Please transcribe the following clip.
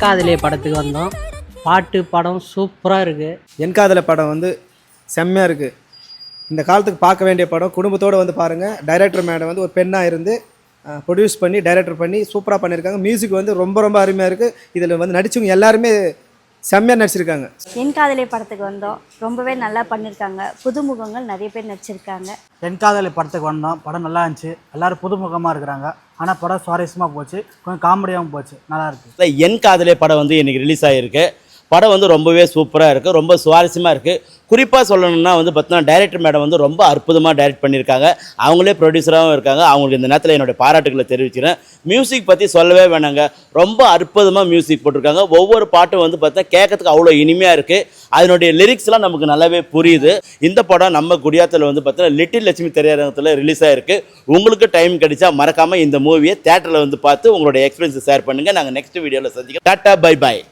என் காதலே படத்துக்கு வந்தோம். பாட்டு படம் சூப்பராக இருக்குது. என் காதலை படம் வந்து செம்மையாக இருக்குது. இந்த காலத்துக்கு பார்க்க வேண்டிய படம். குடும்பத்தோடு வந்து பாருங்கள். டைரக்டர் மேடம் வந்து ஒரு பெண்ணாக இருந்து ப்ரொடியூஸ் பண்ணி டைரக்டர் பண்ணி சூப்பராக பண்ணியிருக்காங்க. மியூசிக் வந்து ரொம்ப ரொம்ப அருமையாக இருக்குது. இதில் வந்து நடித்தவங்க எல்லாருமே செம்மையாக நடிச்சிருக்காங்க. என் காதலை படத்துக்கு வந்தோம். ரொம்பவே நல்லா பண்ணியிருக்காங்க. புதுமுகங்கள் நிறைய பேர் நடிச்சிருக்காங்க. என் காதலை படத்துக்கு வந்தோம். படம் நல்லா இருந்துச்சு. எல்லோரும் புதுமுகமாக இருக்கிறாங்க. ஆனால் படம் சுவாரஸ்யமாக போச்சு. கொஞ்சம் காமெடியாகவும் போச்சு. நல்லாயிருக்கு. என் காதலே படம் வந்து இன்றைக்கி ரிலீஸ் ஆகிருக்கு. படம் வந்து ரொம்பவே சூப்பராக இருக்குது. ரொம்ப சுவாரஸ்யமாக இருக்குது. குறிப்பாக சொல்லணும்னா வந்து பார்த்தீங்கன்னா டைரக்டர் மேடம் வந்து ரொம்ப அற்புதமாக டைரக்ட் பண்ணியிருக்காங்க. அவங்களே ப்ரொடியூசராகவும் இருக்காங்க. அவங்களுக்கு இந்த நேரத்தில் என்னுடைய பாராட்டுகளை தெரிவிக்கிறேன். மியூசிக் பற்றி சொல்லவே வேணாங்க. ரொம்ப அற்புதமாக மியூசிக் போட்டிருக்காங்க. ஒவ்வொரு பாட்டும் வந்து பார்த்தா கேட்கறதுக்கு அவ்வளோ இனிமையாக இருக்குது. அதனுடைய லிரிக்ஸ்லாம் நமக்கு நல்லாவே புரியுது. இந்த படம் நம்ம குடியாத்தில் வந்து பார்த்தீங்கன்னா லிட்டில் லட்சுமி திரையரங்கத்தில் ரிலீஸ் ஆகிருக்கு. உங்களுக்கு டைம் கிடைச்சா மறக்காமல் இந்த மூவியை தேட்டரில் வந்து பார்த்து உங்களுடைய எக்ஸ்பீரியன்ஸை ஷேர் பண்ணுங்கள். நாங்கள் நெக்ஸ்ட் வீடியோவில் சந்திக்கிறோம். Tata bye bye.